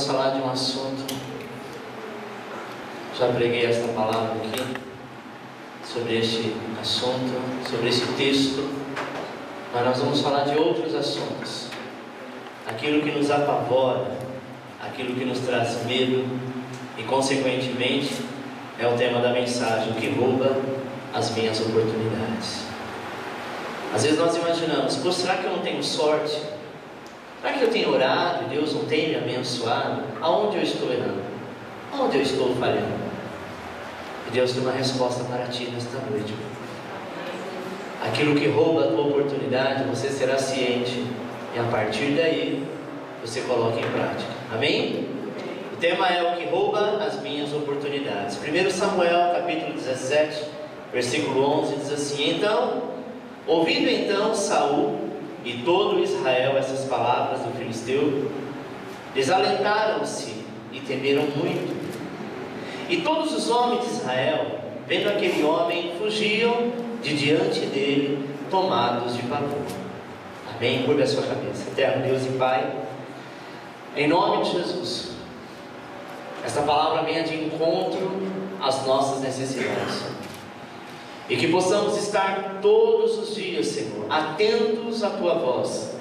vamos falar de um assunto. Já preguei esta palavra aqui sobre este assunto, sobre esse texto, mas nós vamos falar de outros assuntos. Aquilo que nos apavora, aquilo que nos traz medo e, consequentemente, é o tema da mensagem: o que rouba as minhas oportunidades. Às vezes nós imaginamos: pô, será que eu não tenho sorte? Será que eu tenho orado e Deus não tem me abençoado? Aonde eu estou errando? Aonde eu estou falhando? E Deus tem uma resposta para ti nesta noite. Aquilo que rouba a tua oportunidade, você será ciente, e a partir daí você coloca em prática. Amém? O tema é o que rouba as minhas oportunidades. 1 Samuel capítulo 17, versículo 11 diz assim: ouvindo então Saul e todo Israel essas palavras do filisteu, desalentaram-se e temeram muito. E todos os homens de Israel, vendo aquele homem, fugiam de diante dele, tomados de pavor. Amém? Curva a sua cabeça. Eterno Deus e Pai, em nome de Jesus, esta palavra venha de encontro às nossas necessidades, e que possamos estar todos os dias, Senhor, atentos à Tua voz,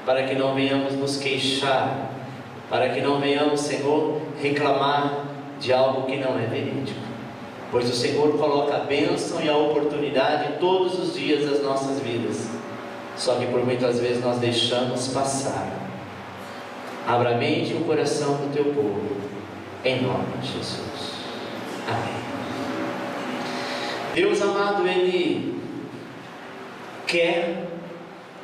para que não venhamos nos queixar, para que não venhamos, Senhor, reclamar de algo que não é verídico, pois o Senhor coloca a bênção e a oportunidade todos os dias das nossas vidas, só que por muitas vezes nós deixamos passar. Abra a mente e o coração do Teu povo, em nome de Jesus. Amém. Deus amado, Ele quer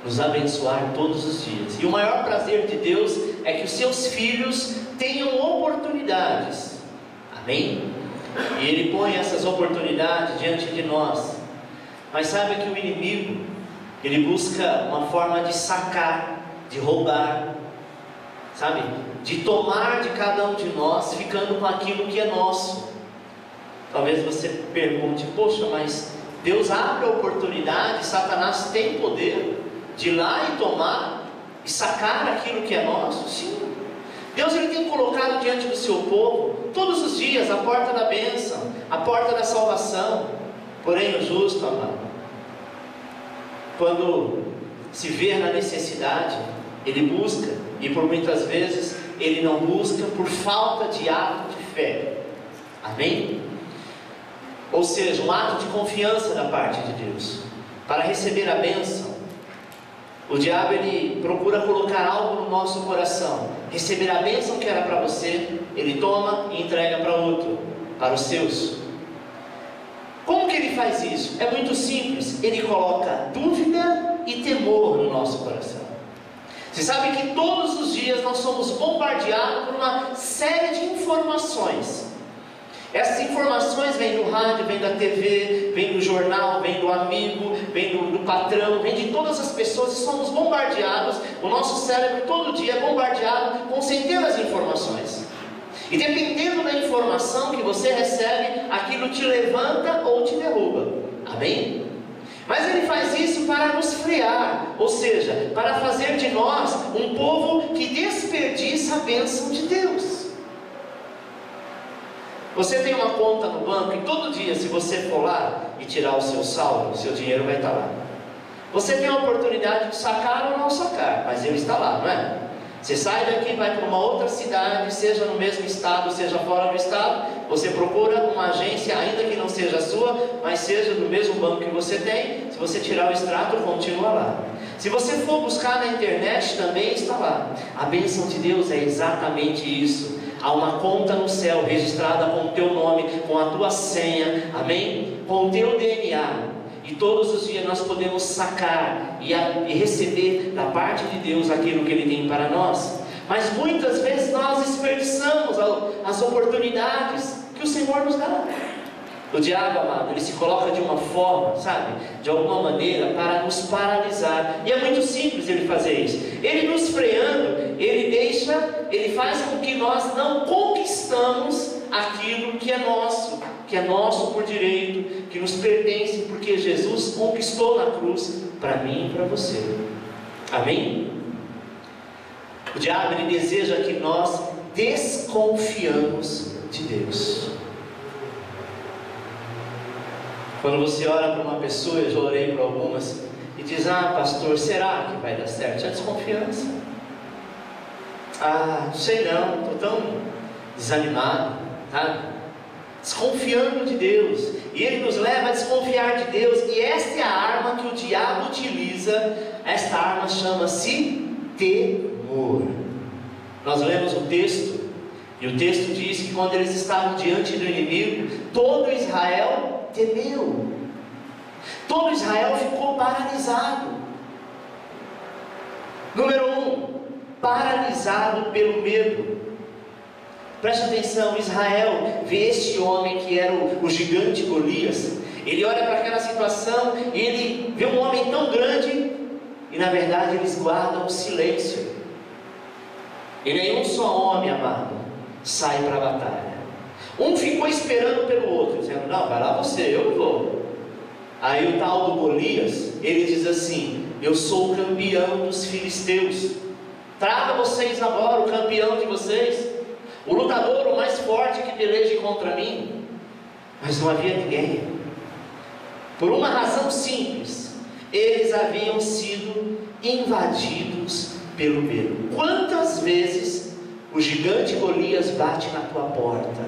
nos abençoar todos os dias, e o maior prazer de Deus é que os seus filhos tenham oportunidades. Amém? E Ele põe essas oportunidades diante de nós, mas saiba que o inimigo, ele busca uma forma de sacar, de roubar, sabe? De tomar de cada um de nós, ficando com aquilo que é nosso. Talvez você pergunte: poxa, mas Deus abre a oportunidade, Satanás tem poder de ir lá e tomar e sacar aquilo que é nosso? Sim. Deus, ele tem colocado diante do seu povo todos os dias a porta da bênção, a porta da salvação. Porém o justo, amado, quando se vê na necessidade, ele busca, e por muitas vezes ele não busca por falta de ato de fé. Amém? Ou seja, um ato de confiança da parte de Deus. Para receber a bênção, o diabo, ele procura colocar algo no nosso coração. Receber a bênção que era para você, ele toma e entrega para outro, para os seus. Como que ele faz isso? É muito simples. Ele coloca dúvida e temor no nosso coração. Você sabe que todos os dias nós somos bombardeados por uma série de informações. Essas informações vêm do rádio, vêm da TV, vêm do jornal, vêm do amigo, vêm do patrão, vêm de todas as pessoas, e somos bombardeados. O nosso cérebro todo dia é bombardeado com centenas de informações, e dependendo da informação que você recebe, aquilo te levanta ou te derruba. Amém? Mas ele faz isso para nos frear, ou seja, para fazer de nós um povo que desperdiça a bênção de Deus. Você tem uma conta no banco, e todo dia, se você for lá e tirar o seu saldo, o seu dinheiro vai estar lá. Você tem a oportunidade de sacar ou não sacar, mas ele está lá, não é? Você sai daqui e vai para uma outra cidade, seja no mesmo estado, seja fora do estado. Você procura uma agência, ainda que não seja a sua, mas seja do mesmo banco que você tem. Se você tirar o extrato, continua lá. Se você for buscar na internet, também está lá. A bênção de Deus é exatamente isso. Há uma conta no céu registrada com o teu nome, com a tua senha, amém? Com o teu DNA. E todos os dias nós podemos sacar e receber da parte de Deus aquilo que Ele tem para nós. Mas muitas vezes nós desperdiçamos as oportunidades que o Senhor nos dá. O diabo, amado, ele se coloca de uma forma, sabe? De alguma maneira, para nos paralisar. E é muito simples ele fazer isso. Ele nos freando, ele faz com que nós não conquistamos aquilo que é nosso por direito, que nos pertence, porque Jesus conquistou na cruz, para mim e para você. Amém? O diabo, ele deseja que nós desconfiamos de Deus. Quando você ora para uma pessoa, eu já orei para algumas, e diz: ah, pastor, será que vai dar certo? É desconfiança. Ah, não sei não, estou tão desanimado, tá? Desconfiando de Deus, e Ele nos leva a desconfiar de Deus, e esta é a arma que o diabo utiliza. Esta arma chama-se temor. Nós lemos o texto, e o texto diz que quando eles estavam diante do inimigo, todo Israel temeu, todo Israel ficou paralisado. Número 1, paralisado pelo medo. Preste atenção, Israel vê este homem que era o gigante Golias. Ele olha para aquela situação e ele vê um homem tão grande, e na verdade eles guardam silêncio. E nenhum só homem, amado, sai para a batalha. Um ficou esperando pelo outro, dizendo: não, vai lá você, eu não vou. Aí o tal do Golias, ele diz assim: eu sou o campeão dos filisteus, traga vocês agora o campeão de vocês, o lutador, o mais forte que peleje contra mim. Mas não havia ninguém, por uma razão simples: eles haviam sido invadidos pelo medo. Quantas vezes o gigante Golias bate na tua porta,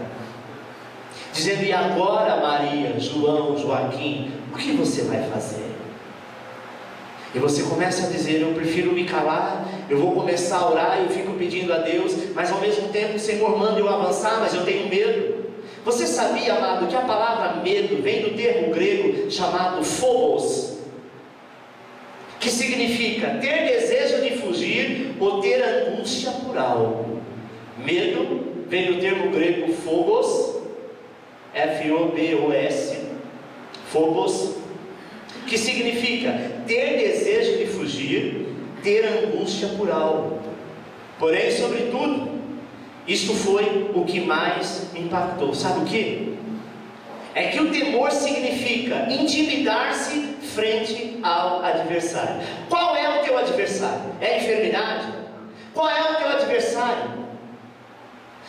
dizendo: e agora, Maria, João, Joaquim, o que você vai fazer? E você começa a dizer: eu prefiro me calar, eu vou começar a orar, eu fico pedindo a Deus, mas ao mesmo tempo o Senhor manda eu avançar, mas eu tenho medo. Você sabia, amado, que a palavra medo vem do termo grego chamado phobos, que significa ter desejo de fugir ou ter angústia por algo. Medo vem do termo grego phobos, F-O-B-O-S, phobos, que significa ter desejo de fugir, ter angústia por algo. Porém, sobretudo, isto foi o que mais me impactou. Sabe o que? É que o temor significa intimidar-se frente ao adversário. Qual é o teu adversário? É a enfermidade? Qual é o teu adversário?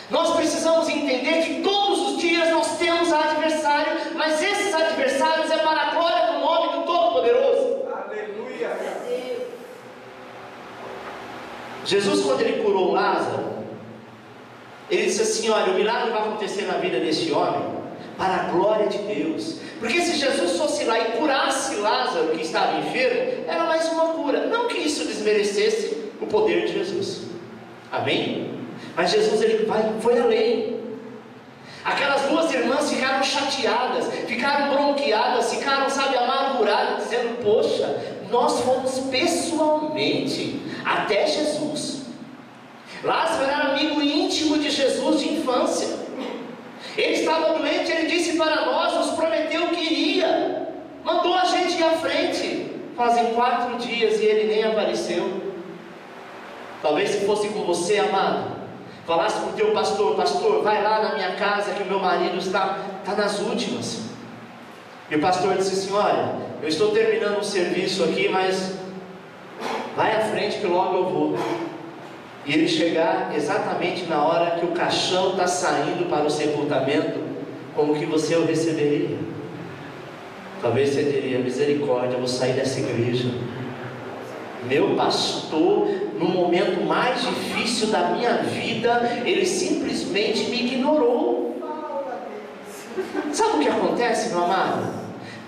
Nós precisamos entender que todos os dias nós temos adversário, mas esses adversários é para a glória do nome do Todo-Poderoso. Aleluia! Jesus, quando ele curou Lázaro, ele disse assim: olha, o milagre vai acontecer na vida desse homem para a glória de Deus. Porque se Jesus fosse lá e curasse Lázaro, que estava enfermo, era mais uma cura. Não que isso desmerecesse o poder de Jesus, amém? Mas Jesus, ele foi além. Aquelas duas irmãs ficaram chateadas, ficaram bronqueadas, ficaram, sabe, amarguradas, dizendo: poxa, nós fomos pessoalmente até Jesus. Lázaro era amigo íntimo de Jesus de infância. Ele estava doente, ele disse para nós, nos prometeu que iria, mandou a gente ir à frente. Fazem 4 dias e ele nem apareceu. Talvez se fosse com você, amado, falasse para o teu pastor: pastor, vai lá na minha casa que o meu marido está nas últimas. E o pastor disse assim: olha, eu estou terminando um serviço aqui, mas vai à frente que logo eu vou. E ele chegar exatamente na hora que o caixão está saindo para o sepultamento, como que você o receberia? Talvez você diria: misericórdia, eu vou sair dessa igreja. Meu pastor, no momento mais difícil da minha vida, ele simplesmente me ignorou. Sabe o que acontece, meu amado?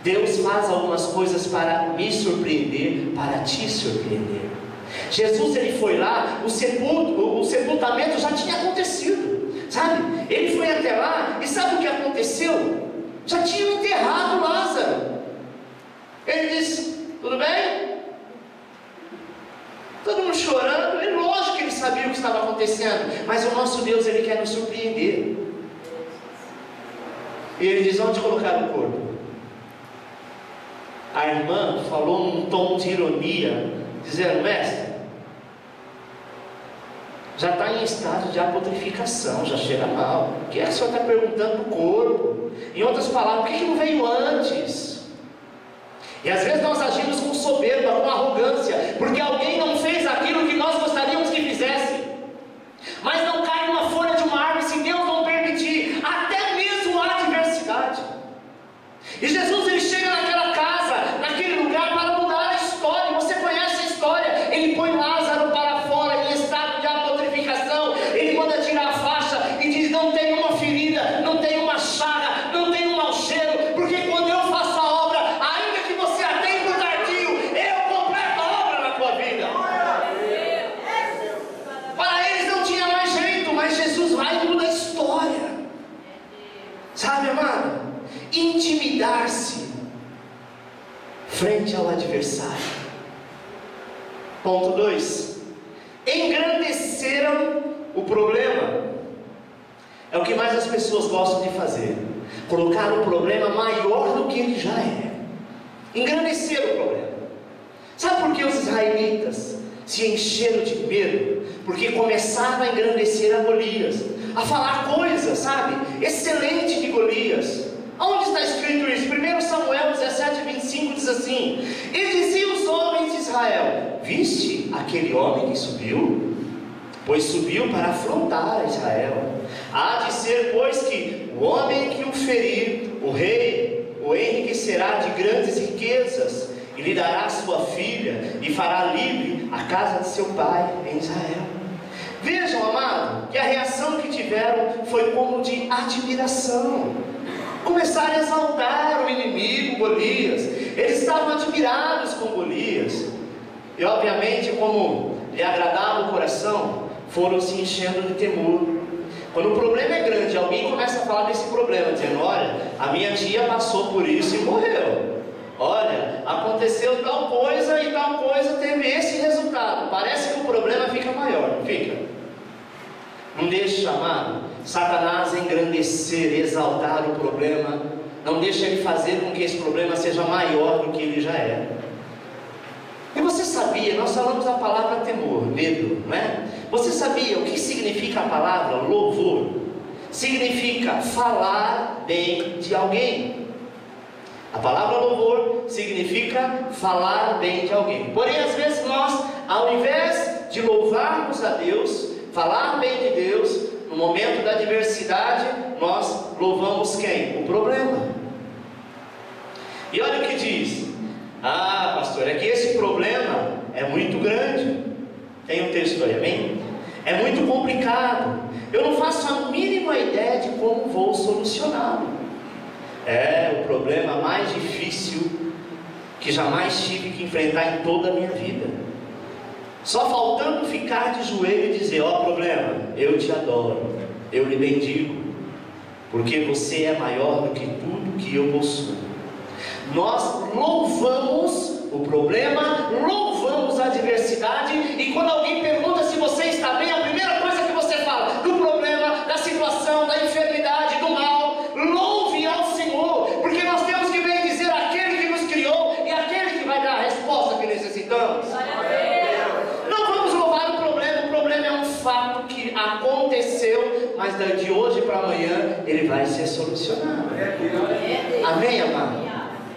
Deus faz algumas coisas para me surpreender, para te surpreender. Jesus, ele foi lá, o sepultamento já tinha acontecido, sabe? Ele foi até lá e sabe o que aconteceu? Já tinham enterrado Lázaro. Ele disse: tudo bem? Todo mundo chorando. E lógico que ele sabia o que estava acontecendo, mas o nosso Deus, ele quer nos surpreender. E ele diz: onde colocar o corpo? A irmã falou num tom de ironia, dizendo: mestre, já está em estado de apotrificação, já cheira mal. O que é que o senhor está perguntando do corpo? Em outras palavras, por que não veio antes? E às vezes nós agimos com soberba, com arrogância, porque alguém não fez aquilo que nós gostaríamos que fizesse. Mas não cai uma folha humilhar-se frente ao adversário. Ponto 2. Engrandeceram o problema. É o que mais as pessoas gostam de fazer. Colocar o problema maior do que ele já é. Engrandecer o problema. Sabe por que os israelitas se encheram de medo? Porque começaram a engrandecer a Golias, a falar coisas, sabe, excelente de Golias. Onde está escrito isso? 1 Samuel 17:25 diz assim: e diziam os homens de Israel: viste aquele homem que subiu? Pois subiu para afrontar a Israel. Há de ser, pois, que o homem que o ferir, o rei o enriquecerá de grandes riquezas, e lhe dará sua filha, e fará livre a casa de seu pai em Israel. Vejam, amado, que a reação que tiveram foi como de admiração. Começaram a exaltar o inimigo Golias. Eles estavam admirados com Golias. E obviamente, como lhe agradava o coração, foram se enchendo de temor. Quando o problema é grande, alguém começa a falar desse problema, dizendo: olha, a minha tia passou por isso e morreu. Olha, aconteceu tal coisa e tal coisa teve esse resultado. Parece que o problema fica maior, não fica? Não deixe, amado, Satanás engrandecer, exaltar o problema. Não deixe ele fazer com que esse problema seja maior do que ele já é. E você sabia, nós falamos da palavra temor, medo, não é? Você sabia o que significa a palavra louvor? Significa falar bem de alguém. A palavra louvor significa falar bem de alguém. Porém, às vezes nós, ao invés de louvarmos a Deus, falar bem de Deus, no momento da adversidade, nós louvamos quem? O problema. E olha o que diz: ah, pastor, é que esse problema é muito grande. Tem um texto aí, amém? É muito complicado. Eu não faço a mínima ideia de como vou solucioná-lo. É o problema mais difícil que jamais tive que enfrentar em toda a minha vida. Só faltando ficar de joelho e dizer: ó, problema, eu te adoro, eu lhe bendigo, porque você é maior do que tudo que eu possuo. Nós louvamos o problema, louvamos a adversidade, e quando alguém pergunta se você está bem, a primeira coisa que você fala do problema, da situação, da enfermidade, do mal, louve ao Senhor, porque nós temos que bem dizer aquele que nos criou e aquele que vai dar a resposta que necessitamos. Não vamos louvar o problema é um fato que aconteceu, mas de hoje para amanhã ele vai ser solucionado. Amém, amado?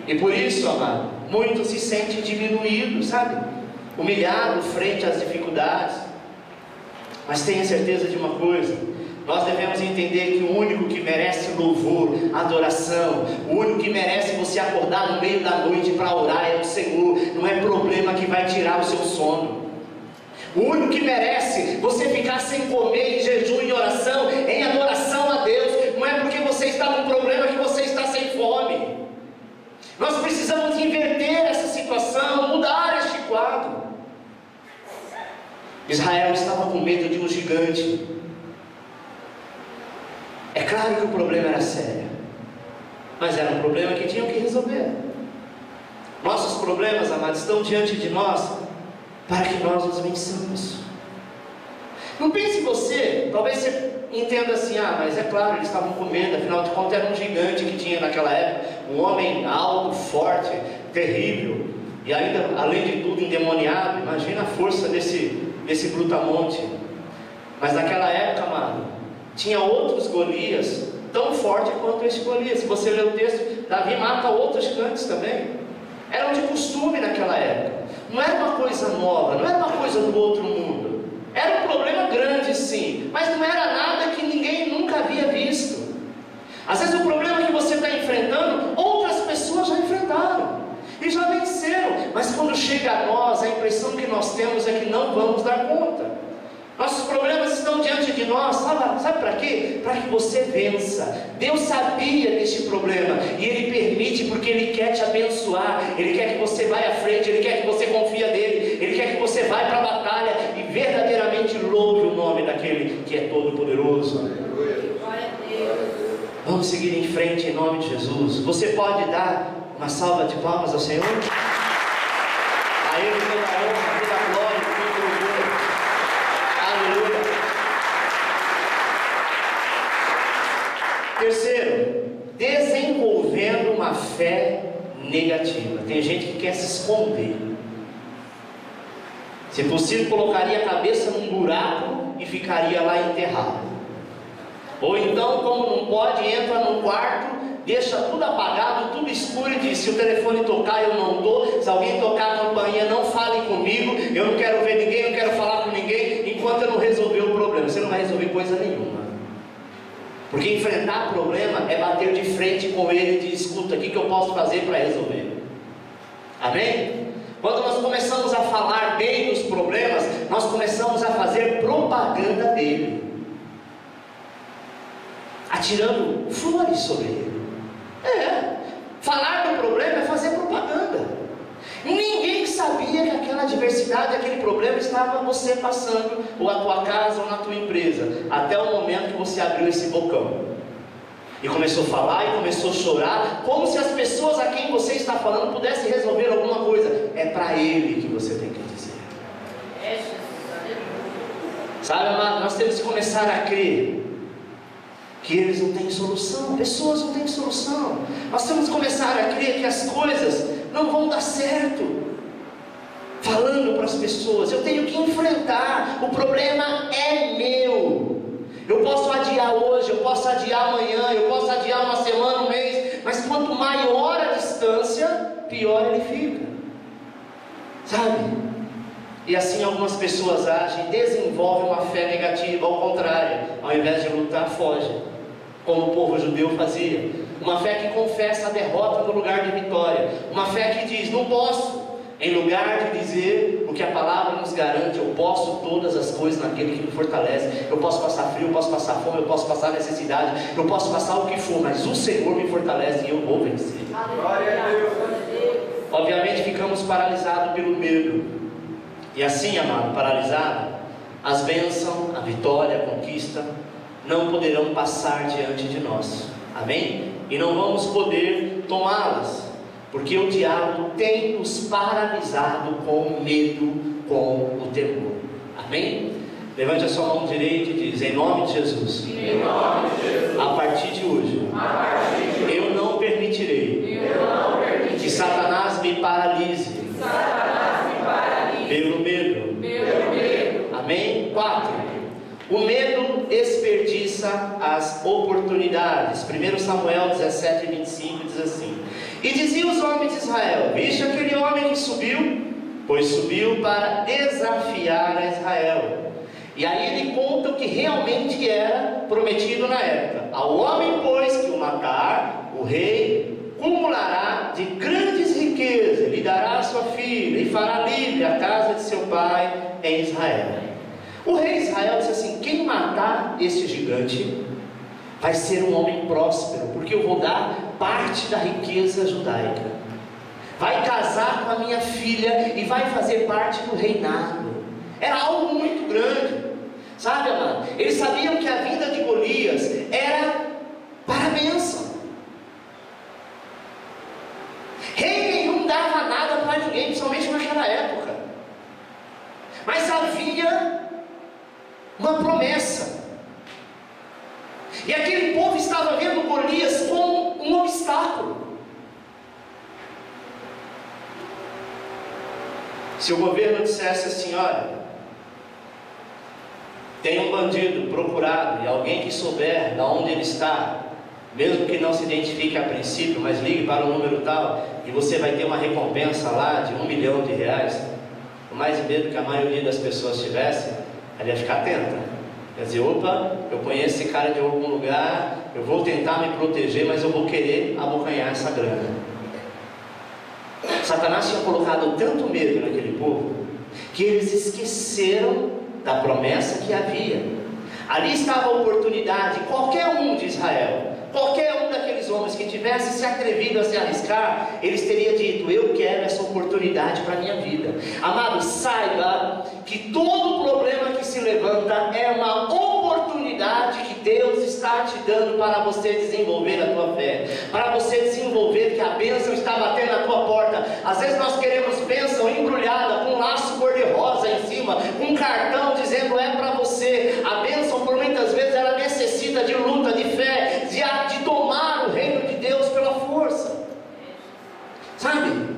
E por isso, amado, muitos se sentem diminuídos, sabe? Humilhado frente às dificuldades. Mas tenha certeza de uma coisa: nós devemos entender que o único que merece louvor, adoração, o único que merece você acordar no meio da noite para orar é o Senhor. Não é problema que vai tirar o seu sono. O único que merece você ficar sem comer, em jejum e oração, em adoração a Deus, não é porque você está com problema que você está sem fome. Nós precisamos inverter essa situação, mudar este quadro. Israel estava com medo de um gigante. É claro que o problema era sério, mas era um problema que tinham que resolver. Nossos problemas, amados, estão diante de nós para que nós os vençamos. Não pense você, talvez você entenda assim: ah, mas é claro, eles estavam com medo, afinal de contas era um gigante que tinha naquela época, um homem alto, forte, terrível, e ainda, além de tudo, endemoniado. Imagina a força desse brutamonte. Mas naquela época, amado, tinha outros Golias, tão forte quanto esse Golias. Se você ler o texto, Davi mata outros gigantes também. Eram de costume naquela época. Não era uma coisa nova, não era uma coisa do outro mundo. Era um problema grande, sim, mas não era nada que ninguém nunca havia visto. Às vezes o problema que você está enfrentando, outras pessoas já enfrentaram e já venceram, mas quando chega a nós, a impressão que nós temos é que não vamos dar conta. Nossos problemas estão diante de nós, sabe para quê? Para que você vença. Deus sabia deste problema e Ele permite porque Ele quer te abençoar. Ele quer que você vá à frente, Ele quer que você confie nele, Ele quer que você vá para a batalha e verdadeiramente louve o nome daquele que é todo poderoso. Vamos seguir em frente em nome de Jesus. Você pode dar uma salva de palmas ao Senhor? A Ele toda a honra, toda a glória, todo o louvor. Aleluia. Terceiro, desenvolvendo uma fé negativa. Tem gente que quer se esconder. Se possível, colocaria a cabeça num buraco e ficaria lá enterrado. Ou então, como não pode, entra no quarto, deixa tudo apagado, tudo escuro e diz: se o telefone tocar eu não dou, se alguém tocar a campainha não falem comigo, eu não quero ver ninguém, não quero falar com ninguém, enquanto eu não resolver o problema. Você não vai resolver coisa nenhuma. Porque enfrentar problema é bater de frente com ele e dizer: escuta, o que eu posso fazer para resolver? Amém? Quando nós começamos a falar bem dos problemas, nós começamos a fazer propaganda dele, atirando flores sobre ele. Falar do problema é fazer propaganda. Ninguém sabia que aquela adversidade, aquele problema estava você passando, ou a tua casa, ou na tua empresa, até o momento que você abriu esse bocão e começou a falar e começou a chorar, como se as pessoas a quem você está falando pudessem resolver alguma coisa. É para ele que você tem que dizer. Sabe, amado, nós temos que começar a crer que eles não têm solução, pessoas não têm solução. Nós temos que começar a crer que as coisas não vão dar certo. Falando para as pessoas: eu tenho que enfrentar, o problema é meu. Eu posso adiar hoje, eu posso adiar amanhã, eu posso adiar uma semana, um mês, mas quanto maior a distância, pior ele fica. Sabe? E assim algumas pessoas agem, desenvolvem uma fé negativa, ao contrário, ao invés de lutar, fogem, como o povo judeu fazia. Uma fé que confessa a derrota no lugar de vitória, uma fé que diz: não posso, em lugar de dizer o que a palavra nos garante: eu posso todas as coisas naquele que me fortalece. Eu posso passar frio, eu posso passar fome, eu posso passar necessidade, eu posso passar o que for, mas o Senhor me fortalece e eu vou vencer. Glória a Deus. Obviamente ficamos paralisados pelo medo. E assim, amado, paralisado, as bênçãos, a vitória, a conquista não poderão passar diante de nós. Amém? E não vamos poder tomá-las, porque o diabo tem nos paralisado com o medo, com o temor. Amém? Levante a sua mão direita e diz: em nome de Jesus, a partir de hoje, eu não permitirei que Satanás me paralise pelo medo. Amém? 4. O medo desperdiça as oportunidades. 1 Samuel 17, 25 diz assim: e diziam os homens de Israel: viste aquele homem que subiu? Pois subiu para desafiar a Israel. E aí ele conta o que realmente era prometido na época: ao homem, pois, que o matar, o rei cumulará de grandes riquezas, lhe dará a sua filha, e fará livre a casa de seu pai em Israel. O rei de Israel disse assim: quem matar esse gigante vai ser um homem próspero, porque eu vou dar parte da riqueza judaica, vai casar com a minha filha e vai fazer parte do reinado. Era algo muito grande, sabe, amado? Eles sabiam que a vida de Golias era para a bênção. Rei nenhum dava nada para ninguém, principalmente naquela época, mas havia uma promessa, e aquele povo estava vendo Golias como um obstáculo. Se o governo dissesse assim: olha, tem um bandido procurado, e alguém que souber de onde ele está, mesmo que não se identifique a princípio, mas ligue para o número tal, e você vai ter uma recompensa lá de R$1 milhão, o mais medo que a maioria das pessoas tivesse, ela ia ficar atenta. Quer dizer: opa, eu conheço esse cara de algum lugar, eu vou tentar me proteger, mas eu vou querer abocanhar essa grana. Satanás tinha colocado tanto medo naquele povo, que eles esqueceram da promessa que havia. Ali estava a oportunidade. Qualquer um de Israel, qualquer um daqueles homens que tivesse se atrevido a se arriscar, eles teriam dito: eu quero essa oportunidade para a minha vida. Amado, saiba que todo problema que se levanta é uma oportunidade que Deus está te dando para você desenvolver a tua fé, para você desenvolver que a bênção está batendo na tua porta. Às vezes nós queremos bênção embrulhada, com um laço cor-de-rosa em cima, com um cartão dizendo é para você. A bênção, por muitas vezes, ela necessita de luta, de fé, de tomar o reino de Deus pela força. Sabe?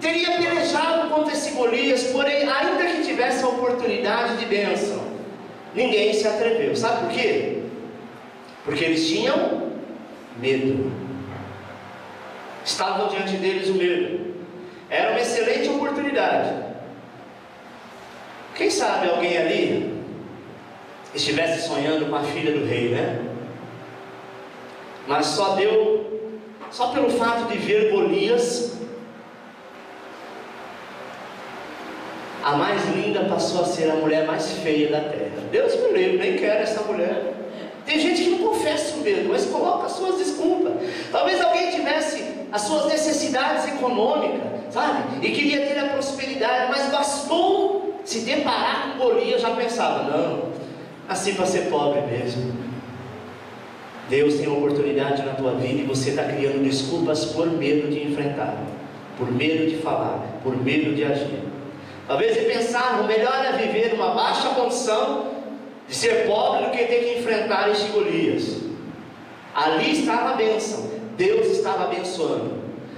Teria pelejado contra esse Golias, porém, ainda que tivesse a oportunidade de bênção, ninguém se atreveu. Sabe por quê? Porque eles tinham medo. Estavam diante deles o medo. Era uma excelente oportunidade. Quem sabe alguém ali estivesse sonhando com a filha do rei, né? Mas só pelo fato de ver Golias, a mais linda passou a ser a mulher mais feia da terra. Deus me livre, nem quero essa mulher. Tem gente que não confessa o medo, mas coloca as suas desculpas. Talvez alguém tivesse as suas necessidades econômicas, sabe? E queria ter a prosperidade, mas bastou se deparar com Golias, já pensava, não, assim para ser pobre mesmo. Deus tem uma oportunidade na tua vida e você está criando desculpas por medo de enfrentar, por medo de falar, por medo de agir. Talvez você pensar, o melhor é viver uma baixa condição de ser pobre do que ter que enfrentar este Golias. Ali estava a bênção, Deus estava abençoando.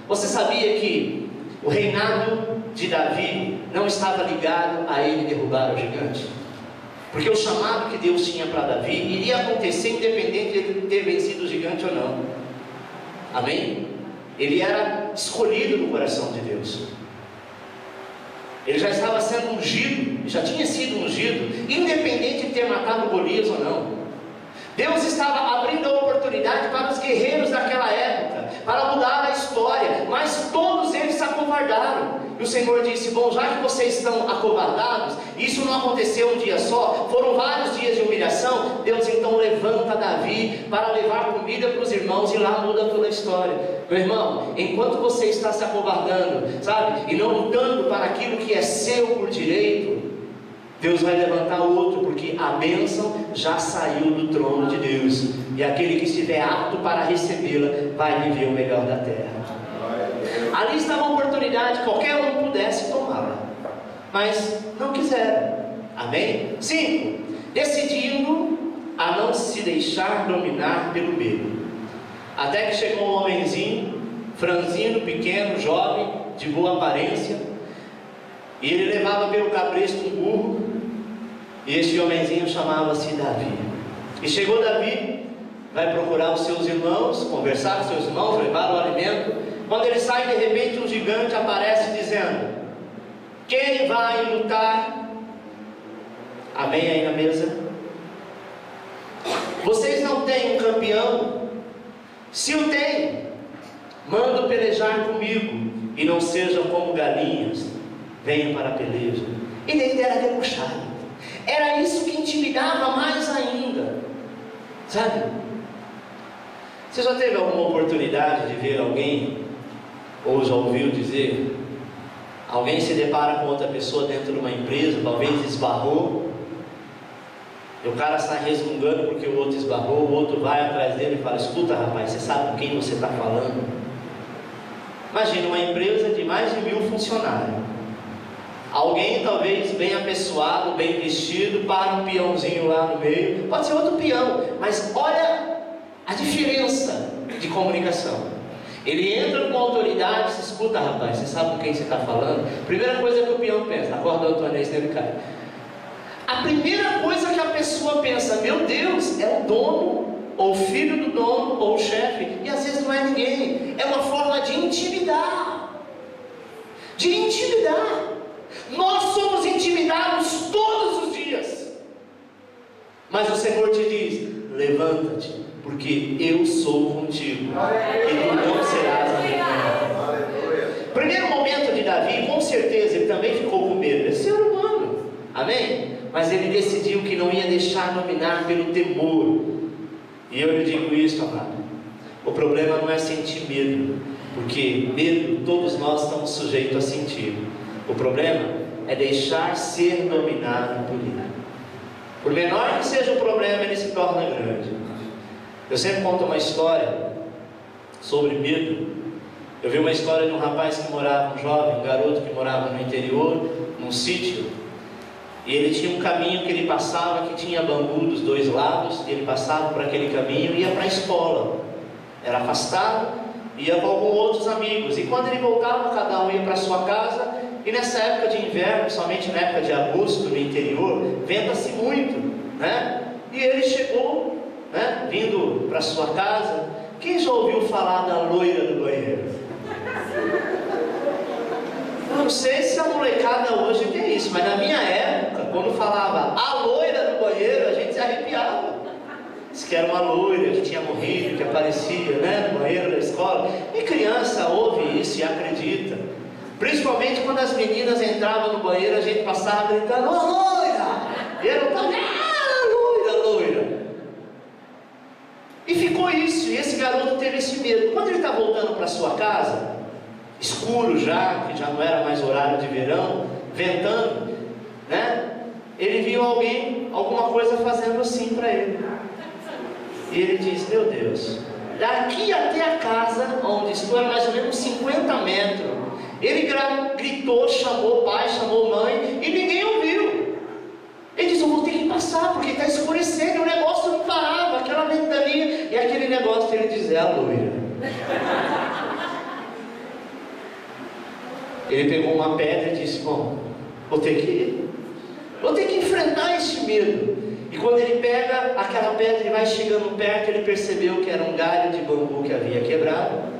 Você sabia que o reinado de Davi não estava ligado a ele derrubar o gigante? Porque o chamado que Deus tinha para Davi iria acontecer independente de ele ter vencido o gigante ou não. Amém? Ele era escolhido no coração de Deus. Ele já estava sendo ungido, já tinha sido ungido, independente de ter matado Golias ou não. Deus estava abrindo a oportunidade para os guerreiros daquela época, para mudar a história, mas todos eles se acovardaram. E o Senhor disse, bom, já que vocês estão acovardados, isso não aconteceu um dia só, foram vários dias de humilhação. Deus então levanta Davi para levar comida para os irmãos, e lá muda toda a história. Meu irmão, enquanto você está se acovardando, sabe, e não lutando para aquilo que é seu por direito, Deus vai levantar outro, porque a bênção já saiu do trono de Deus, e aquele que estiver apto para recebê-la vai viver o melhor da terra. Ali estava uma oportunidade, qualquer um pudesse tomá-la, mas não quiseram. Amém? 5. Decidindo a não se deixar dominar pelo medo. Até que chegou um homenzinho, franzino, pequeno, jovem, de boa aparência, e ele levava pelo cabresto um burro, e este homenzinho chamava-se Davi. E chegou Davi, vai procurar os seus irmãos, conversar com os seus irmãos, levar o alimento. Quando ele sai, de repente um gigante aparece dizendo, quem vai lutar? Amém aí na mesa? Vocês não têm um campeão? Se o tem, mando pelejar comigo, e não sejam como galinhas, venham para a peleja. E ele era debochado. Era isso que intimidava mais ainda, sabe? Você já teve alguma oportunidade de ver alguém, ou já ouviu dizer, alguém se depara com outra pessoa dentro de uma empresa, talvez esbarrou, e o cara sai resmungando porque o outro esbarrou, o outro vai atrás dele e fala, escuta rapaz, você sabe com quem você está falando? Imagina uma empresa de mais de 1000 funcionários, alguém talvez bem apessoado, bem vestido, para um peãozinho lá no meio, pode ser outro peão, mas olha a diferença de comunicação. Ele entra com autoridade, se escuta rapaz, você sabe com quem você está falando? Primeira coisa que o peão pensa, acorda o Antônio, senão ele cai. A primeira coisa que a pessoa pensa, meu Deus, é o dono, ou o filho do dono, ou o chefe, e às vezes não é ninguém, é uma forma de intimidar. De intimidar. Nós somos intimidados todos os dias, mas o Senhor te diz, levanta-te, porque eu sou contigo, e tu não serás avergonhado. Primeiro momento de Davi, com certeza, ele também ficou com medo, é ser humano, amém? Mas ele decidiu que não ia deixar dominar pelo temor. E eu lhe digo isso, amado, o problema não é sentir medo, porque medo todos nós estamos sujeitos a sentir. O problema é deixar ser dominado por ele. Por menor que seja o problema, ele se torna grande. Eu sempre conto uma história sobre medo. Eu vi uma história de um rapaz que morava, um jovem, um garoto que morava no interior, num sítio, e ele tinha um caminho que ele passava, que tinha bambu dos dois lados, e ele passava por aquele caminho e ia para a escola. Era afastado, ia com alguns outros amigos, e quando ele voltava, cada um ia para a sua casa. E nessa época de inverno, somente na época de agosto, no interior, venta-se muito, né? E ele chegou, né, vindo para sua casa. Quem já ouviu falar da loira do banheiro? Eu não sei se a molecada hoje tem isso, mas na minha época, quando falava a loira do banheiro, a gente se arrepiava. Diz que era uma loira que tinha morrido, que aparecia, né, no banheiro da escola. E criança ouve isso e acredita. Principalmente quando as meninas entravam no banheiro, a gente passava gritando: "Ô loira!" E era um tal: "Ah, loira, loira!" E ficou isso, e esse garoto teve esse medo. Quando ele está voltando para sua casa, escuro já, que já não era mais horário de verão, ventando, né? Ele viu alguma coisa fazendo assim para ele. E ele diz: "Meu Deus, daqui até a casa onde estou é mais ou menos 50 metros. Ele gritou, chamou pai, chamou mãe, e ninguém ouviu. Ele diz: "Eu vou ter que passar, porque está escurecendo." E o negócio não parava, aquela ventania, e aquele negócio, ele diz: "É a loira." Ele pegou uma pedra e disse: "Bom, vou ter que enfrentar esse medo." E quando ele pega aquela pedra e vai chegando perto, ele percebeu que era um galho de bambu que havia quebrado,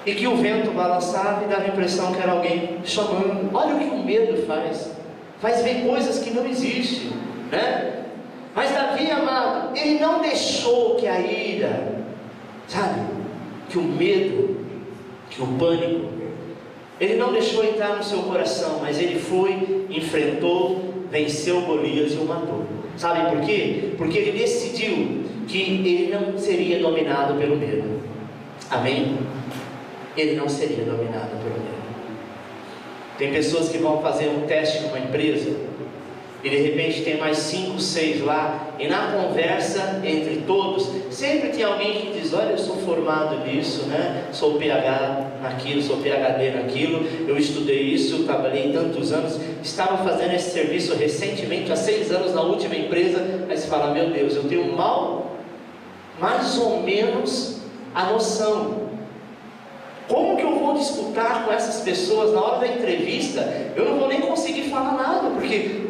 e que o vento balançava e dava a impressão que era alguém chamando. Olha o que o medo faz ver coisas que não existem, né? Mas Davi, amado, ele não deixou que a ira, sabe, que o medo, que o pânico, ele não deixou entrar no seu coração, mas ele foi, enfrentou, venceu Golias e o matou. Sabe por quê? Porque ele decidiu que ele não seria dominado pelo medo. Amém? Ele não seria dominado pelo medo. Tem pessoas que vão fazer um teste numa empresa, e de repente tem mais 5, 6 lá, e na conversa entre todos, sempre tem alguém que diz: "Olha, eu sou formado nisso, né? Sou PhD naquilo, sou PhD naquilo, eu estudei isso, eu trabalhei tantos anos, estava fazendo esse serviço recentemente, há 6 anos na última empresa." Aí você fala: "Meu Deus, eu tenho mais ou menos a noção. Como que eu vou disputar com essas pessoas na hora da entrevista? Eu não vou nem conseguir falar nada, porque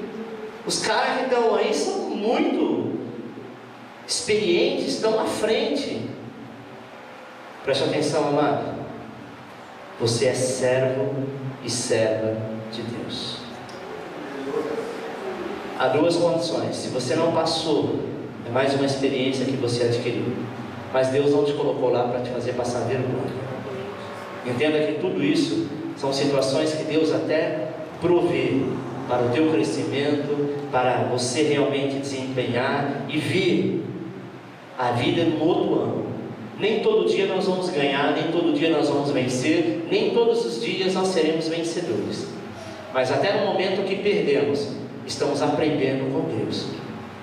os caras que estão aí são muito experientes, estão à frente." Preste atenção, amado. Você é servo e serva de Deus. Há 2 condições. Se você não passou, é mais uma experiência que você adquiriu, mas Deus não te colocou lá para te fazer passar vergonha. Entenda que tudo isso são situações que Deus até provê para o teu crescimento, para você realmente desempenhar e ver a vida no outro ângulo. Nem todo dia nós vamos ganhar, nem todo dia nós vamos vencer, nem todos os dias nós seremos vencedores. Mas até no momento que perdemos, estamos aprendendo com Deus,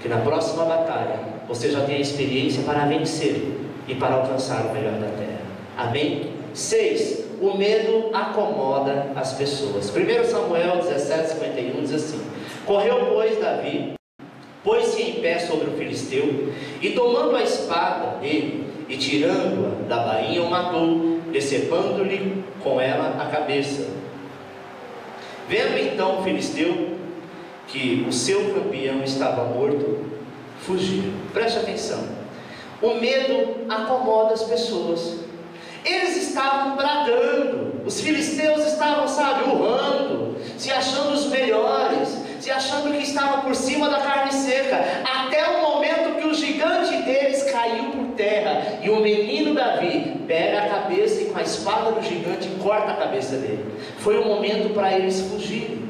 que na próxima batalha você já tem a experiência para vencer e para alcançar o melhor da terra. Amém? 6. O medo acomoda as pessoas. 1 Samuel 17:51 diz assim: "Correu, pois, Davi, pôs-se em pé sobre o filisteu, e tomando a espada dele, e tirando-a da bainha, o matou, decepando-lhe com ela a cabeça. Vendo então o filisteu que o seu campeão estava morto, fugiu." Preste atenção. O medo acomoda as pessoas. Eles estavam bradando, os filisteus estavam, urrando, se achando os melhores, se achando que estavam por cima da carne seca, até o momento que o gigante deles caiu por terra, e o menino Davi pega a cabeça e com a espada do gigante corta a cabeça dele. Foi o momento para eles fugirem.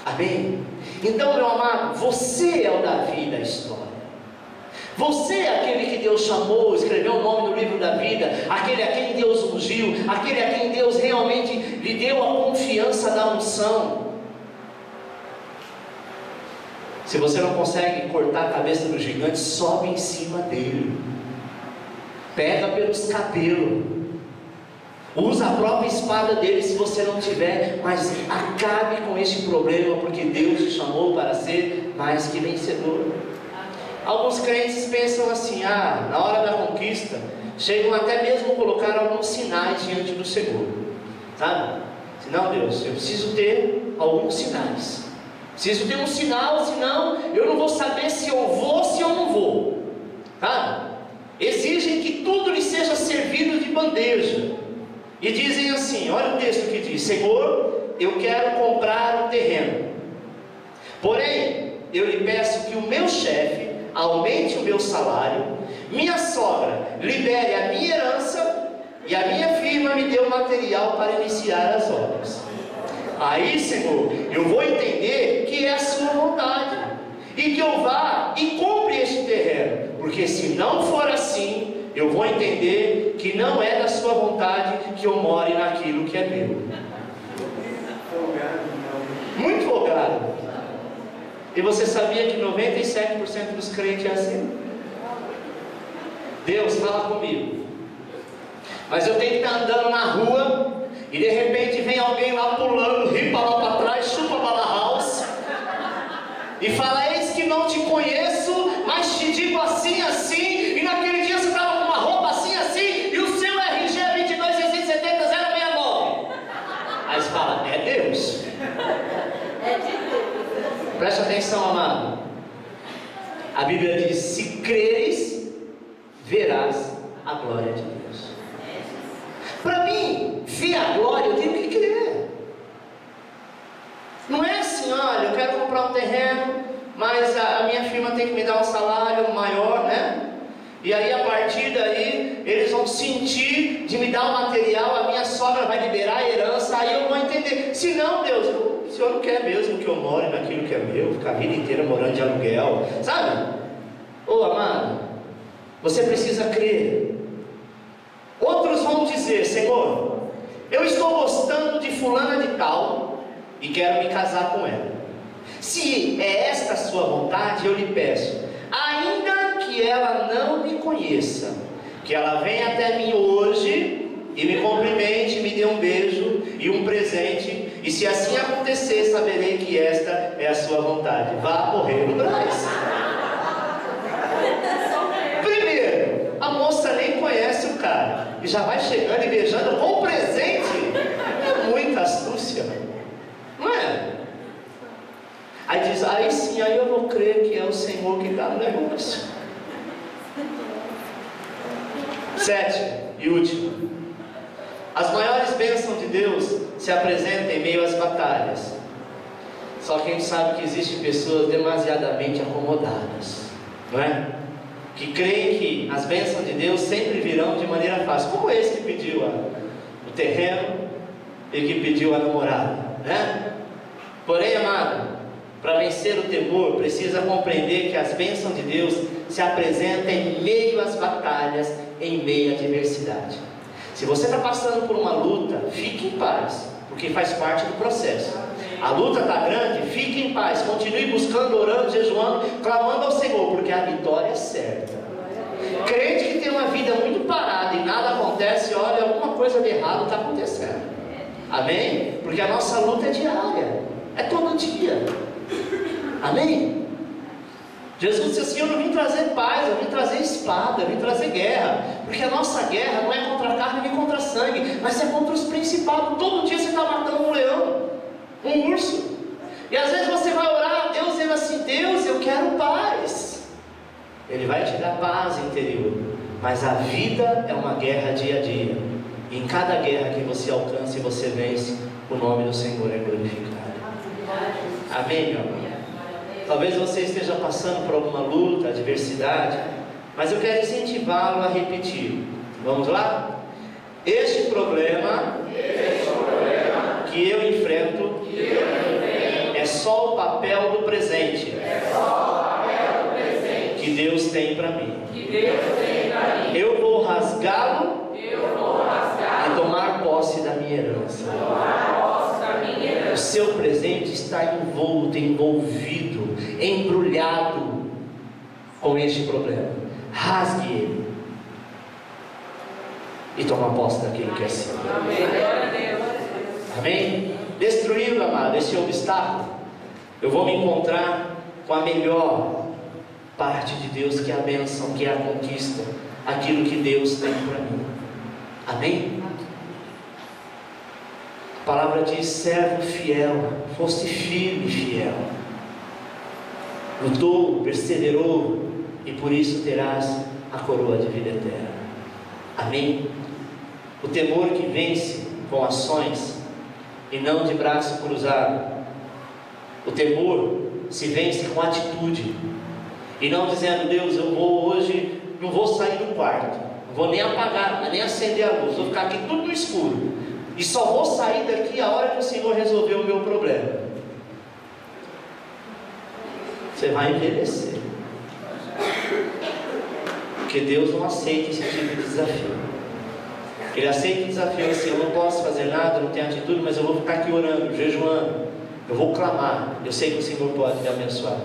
Amém? Então, meu amado, você é o Davi da história. Você é aquele que Deus chamou, escreveu o nome no livro da vida, aquele a quem Deus ungiu, aquele a quem Deus realmente lhe deu a confiança da unção. Se você não consegue cortar a cabeça do gigante, sobe em cima dele. Pega pelos cabelos. Usa a própria espada dele se você não tiver, mas acabe com este problema, porque Deus te chamou para ser mais que vencedor. Alguns crentes pensam assim: na hora da conquista, chegam até mesmo a colocar alguns sinais diante do Senhor, sabe? Não, Deus, eu preciso ter alguns sinais. Preciso ter um sinal, senão eu não vou saber se eu vou ou se eu não vou, sabe? Exigem que tudo lhe seja servido de bandeja. E dizem assim, olha o texto que diz: Senhor, eu quero comprar um terreno, porém eu lhe peço que o meu chefe aumente o meu salário, minha sogra libere a minha herança e a minha firma me dê o material para iniciar as obras. Aí, Senhor, eu vou entender que é a sua vontade, e que eu vá e compre este terreno, porque se não for assim, eu vou entender que não é da sua vontade que eu more naquilo que é meu. Muito folgado. E você sabia que 97% dos crentes é assim? Deus, fala comigo. Mas eu tenho que estar andando na rua e de repente vem alguém lá pulando, ripa lá para trás, chupa bala house e fala: eis que não te conheço, mas te digo assim, assim, e naquele dia você estava com uma roupa assim, assim, e o seu RG é 22.670.069. Aí você fala: é Deus. Preste atenção, amado. A Bíblia diz: se creres, verás a glória de Deus. Para mim, ver a glória, eu tenho que crer. Não é assim: olha, eu quero comprar um terreno, mas a minha firma tem que me dar um salário maior, né? E aí a partir daí, eles vão sentir de me dar o material, a minha sogra vai liberar a herança, aí eu vou entender. Se não, Deus, o Senhor não quer mesmo que eu more naquilo que é meu, ficar a vida inteira morando de aluguel, sabe? Ô amado, você precisa crer. Outros vão dizer: Senhor, eu estou gostando de fulana de tal e quero me casar com ela. Se é esta a sua vontade, eu lhe peço, ainda que ela não me conheça, que ela venha até mim hoje e me cumprimente, me dê um beijo e um presente, e se assim acontecer, saberei que esta é a sua vontade. Vá morrer no Brás. Primeiro, a moça nem conhece o cara e já vai chegando e beijando com presente. É muita astúcia, não é? Aí diz: aí sim, aí eu vou crer que é o Senhor que dá no negócio. 7 e último: as maiores bênçãos de Deus se apresentam em meio às batalhas. Só que a gente sabe que existem pessoas demasiadamente acomodadas, não é? Que creem que as bênçãos de Deus sempre virão de maneira fácil, como esse que pediu o terreno e que pediu a namorada, né? Porém, amado, para vencer o temor, precisa compreender que as bênçãos de Deus se apresentam em meio às batalhas, em meio à adversidade. Se você está passando por uma luta, fique em paz, porque faz parte do processo. A luta está grande, fique em paz, continue buscando, orando, jejuando, clamando ao Senhor, porque a vitória é certa. Crente que tem uma vida muito parada e nada acontece, olha, alguma coisa de errado está acontecendo. Amém? Porque a nossa luta é diária, é todo dia. Amém? Jesus disse assim: eu não vim trazer paz, eu vim trazer espada, eu vim trazer guerra. Porque a nossa guerra não é contra a carne nem contra sangue, mas é contra os principados. Todo dia você está matando um leão, um urso. E às vezes você vai orar a Deus dizendo assim: Deus, eu quero paz. Ele vai te dar paz interior. Mas a vida é uma guerra dia a dia. E em cada guerra que você alcança e você vence, o nome do Senhor é glorificado. Amém, meu amor? Talvez você esteja passando por alguma luta, adversidade, mas eu quero incentivá-lo a repetir. Vamos lá? Este problema que eu enfrento é só o papel do presente que Deus tem para mim. Eu vou rasgá-lo e tomar posse da minha herança. O seu presente está envolvido embrulhado com este problema. Rasgue ele e toma posse daquilo que é seu. Amém? Destruindo, amado, esse obstáculo, eu vou me encontrar com a melhor parte de Deus, que é a bênção, que é a conquista, aquilo que Deus tem para mim. Amém? A palavra diz: servo fiel, foste firme e fiel, lutou, perseverou, e por isso terás a coroa de vida eterna. Amém? O temor que vence com ações e não de braço cruzado. O temor se vence com atitude, e não dizendo: Deus, eu vou hoje, não vou sair do quarto, não vou nem apagar, nem acender a luz, vou ficar aqui tudo no escuro, e só vou sair daqui a hora que o Senhor resolver o meu problema. Você vai envelhecer, porque Deus não aceita esse tipo de desafio. Ele aceita o desafio assim: eu não posso fazer nada, não tenho atitude, mas eu vou ficar aqui orando, jejuando, eu vou clamar, eu sei que o Senhor pode me abençoar.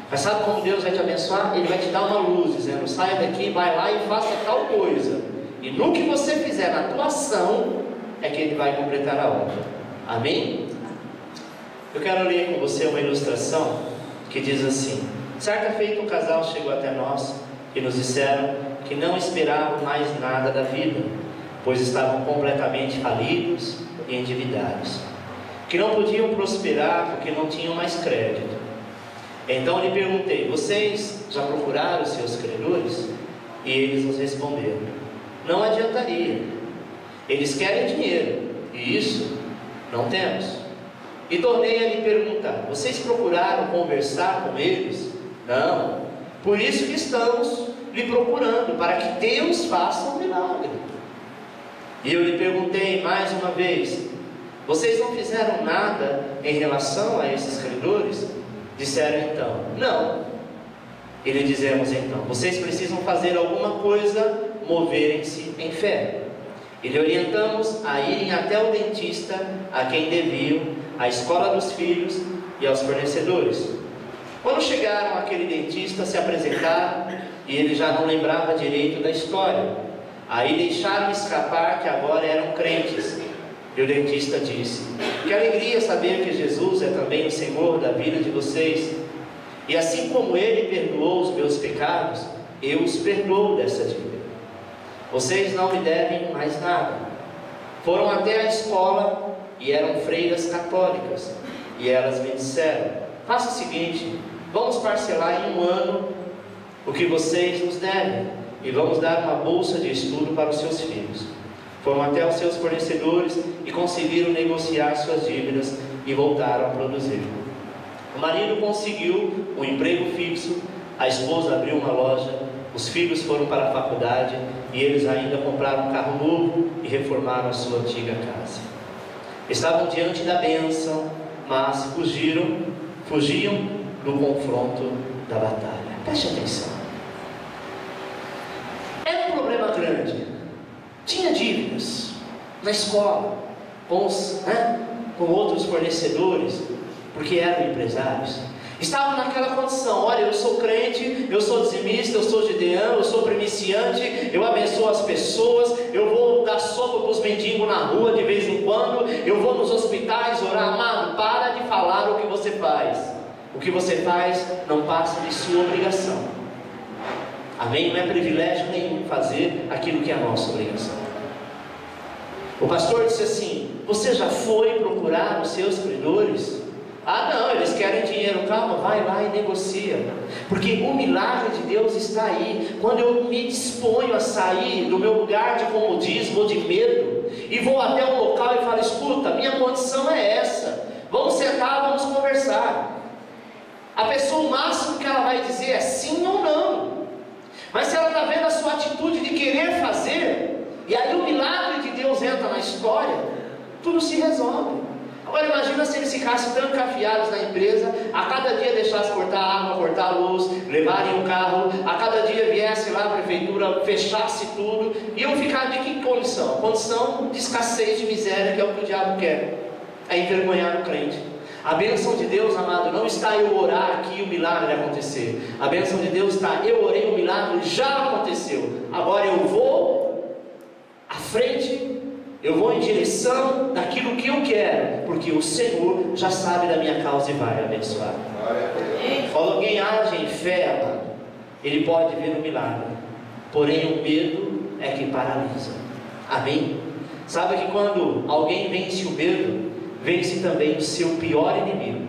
Mas sabe como Deus vai te abençoar? Ele vai te dar uma luz, dizendo: saia daqui, vai lá e faça tal coisa, e no que você fizer na tua ação, é que Ele vai completar a obra. Amém? Eu quero ler com você uma ilustração que diz assim: certa feita um casal chegou até nós e nos disseram que não esperavam mais nada da vida, pois estavam completamente falidos e endividados, que não podiam prosperar porque não tinham mais crédito. Então lhe perguntei: vocês já procuraram os seus credores? E eles nos responderam: não adiantaria, eles querem dinheiro, e isso não temos. E tornei a lhe perguntar: vocês procuraram conversar com eles? Não. Por isso que estamos lhe procurando, para que Deus faça um milagre. E eu lhe perguntei mais uma vez: vocês não fizeram nada em relação a esses credores? Disseram então: não. E lhe dizemos então: vocês precisam fazer alguma coisa, moverem-se em fé. E lhe orientamos a irem até o dentista, a quem deviam, a escola dos filhos e aos fornecedores. Quando chegaram àquele dentista, se apresentaram, e ele já não lembrava direito da história. Aí deixaram escapar que agora eram crentes. E o dentista disse: que alegria saber que Jesus é também o Senhor da vida de vocês. E assim como Ele perdoou os meus pecados, eu os perdoo dessa dívida. Vocês não me devem mais nada. Foram até a escola e eram freiras católicas, e elas me disseram: faça o seguinte, vamos parcelar em 1 ano o que vocês nos devem, e vamos dar uma bolsa de estudo para os seus filhos. Foram até os seus fornecedores e conseguiram negociar suas dívidas e voltaram a produzir. O marido conseguiu um emprego fixo, a esposa abriu uma loja, os filhos foram para a faculdade e eles ainda compraram um carro novo e reformaram a sua antiga casa. Estavam diante da bênção, mas fugiam do confronto da batalha. Preste atenção. Era um problema grande. Tinha dívidas na escola, com outros fornecedores, porque eram empresários. Estavam naquela condição: olha, eu sou crente, eu sou dizimista, eu sou gideão, eu sou primiciante, eu abençoo as pessoas, eu vou dar sopa para os mendigos na rua de vez em quando, eu vou nos hospitais orar. Amado, para de falar o que você faz. O que você faz não passa de sua obrigação. Amém? Não é privilégio nenhum fazer aquilo que é a nossa obrigação. O pastor disse assim: você já foi procurar os seus credores? Ah não, eles querem dinheiro. Calma, vai lá e negocia, porque o milagre de Deus está aí. Quando eu me disponho a sair do meu lugar de comodismo ou de medo, e vou até um local e falo: escuta, minha condição é essa, vamos sentar, vamos conversar. A pessoa, o máximo que ela vai dizer é sim ou não. Mas se ela está vendo a sua atitude de querer fazer, e aí o milagre de Deus entra na história, tudo se resolve. Agora imagina se eles ficassem trancafiados na empresa, a cada dia deixassem cortar a água, cortar a luz, levarem o carro, a cada dia viesse lá a prefeitura, fechasse tudo, iam ficar de que condição? Condição de escassez, de miséria, que é o que o diabo quer, é envergonhar o crente. A bênção de Deus, amado, não está eu orar aqui e o milagre acontecer. A bênção de Deus está, eu orei, o milagre já aconteceu. Agora eu vou à frente, eu vou em direção daquilo que eu quero, porque o Senhor já sabe da minha causa e vai abençoar. Quando alguém age em fé, amado, ele pode ver o milagre, porém o medo é que paralisa. Amém? Sabe que quando alguém vence o medo, vence também o seu pior inimigo,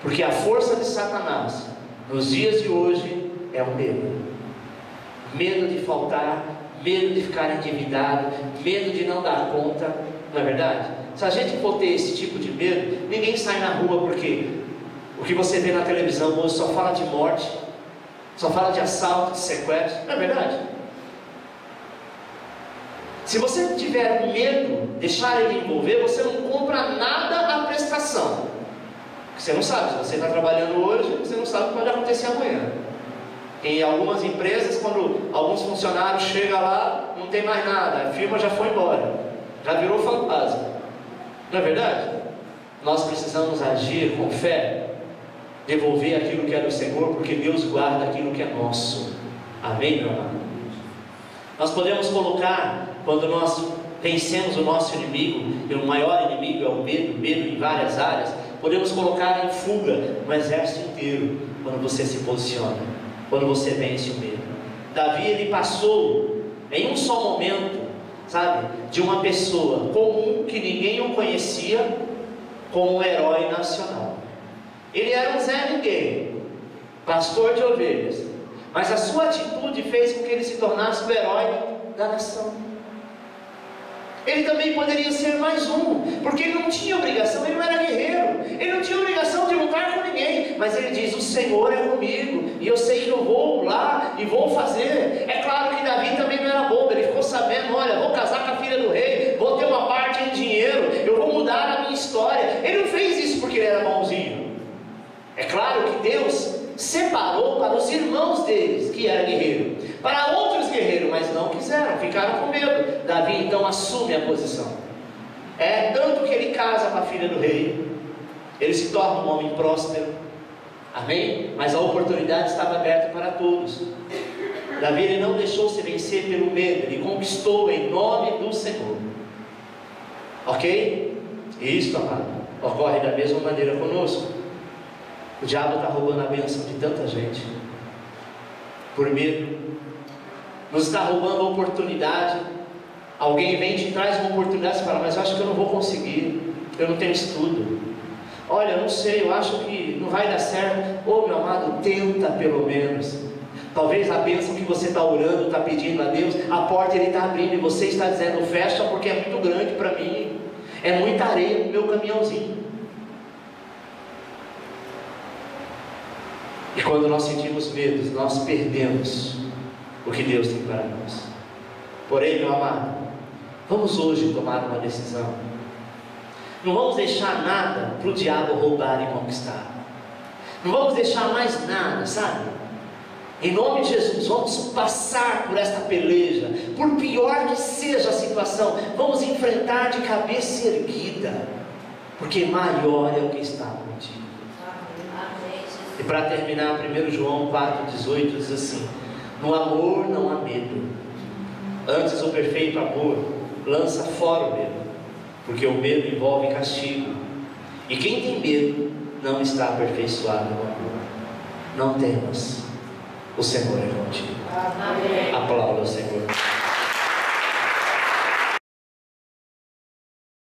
porque a força de Satanás nos dias de hoje é o medo. Medo de faltar, medo de ficar endividado, medo de não dar conta. Não é verdade? Se a gente for ter esse tipo de medo, ninguém sai na rua, porque o que você vê na televisão hoje só fala de morte, só fala de assalto, de sequestro. Não é verdade? Se você tiver medo, deixar ele envolver, você não compra nada à prestação. Você não sabe, se você está trabalhando hoje, você não sabe o que pode acontecer amanhã. Em algumas empresas, quando alguns funcionários chegam lá, não tem mais nada, a firma já foi embora, já virou fantasma. Não é verdade? Nós precisamos agir com fé, devolver aquilo que é do Senhor, porque Deus guarda aquilo que é nosso. Amém, meu amado? Nós podemos colocar, quando nós vencemos o nosso inimigo, e o maior inimigo é o medo em várias áreas, podemos colocar em fuga um exército inteiro, quando você se posiciona, quando você vence o medo. Davi, ele passou em um só momento, sabe, de uma pessoa comum, que ninguém o conhecia, como um herói nacional. Ele era um Zé Ninguém, pastor de ovelhas, mas a sua atitude fez com que ele se tornasse o herói da nação. Ele também poderia ser mais um, porque ele não tinha obrigação, ele não era guerreiro, ele não tinha obrigação de lutar com ninguém, mas ele diz: o Senhor é comigo, e eu sei que eu vou lá e vou fazer. É claro que Davi também não era bobo, ele ficou sabendo: olha, vou casar com a filha do rei, vou ter uma parte em dinheiro, eu vou mudar a minha história. Ele não fez isso porque ele era bonzinho. É claro que Deus separou para os irmãos deles, que era guerreiro, para outros guerreiros, mas não quiseram, ficaram com medo. Davi então assume a posição. É tanto que ele casa com a filha do rei, ele se torna um homem próspero. Amém? Mas a oportunidade estava aberta para todos. Davi, ele não deixou se vencer pelo medo, ele conquistou em nome do Senhor. Ok? Isto, amado, ocorre da mesma maneira conosco. O diabo está roubando a bênção de tanta gente por medo, nos está roubando a oportunidade. Alguém vem e te traz uma oportunidade, você fala: mas eu acho que eu não vou conseguir, eu não tenho estudo, olha, eu não sei, eu acho que não vai dar certo. Ô meu amado, tenta pelo menos. Talvez a bênção que você está orando, está pedindo a Deus, a porta ele está abrindo e você está dizendo: fecha, porque é muito grande para mim, é muita areia no meu caminhãozinho. E quando nós sentimos medo, nós perdemos o que Deus tem para nós. Porém, meu amado, vamos hoje tomar uma decisão. Não vamos deixar nada para o diabo roubar e conquistar. Não vamos deixar mais nada, sabe? Em nome de Jesus, vamos passar por esta peleja, por pior que seja a situação, vamos enfrentar de cabeça erguida, porque maior é o que está contigo. E para terminar, 1 João 4,18 diz assim: no amor não há medo, antes o perfeito amor lança fora o medo, porque o medo envolve castigo, e quem tem medo não está aperfeiçoado no amor. Não temas, o Senhor é contigo. Amém. Aplauda o Senhor.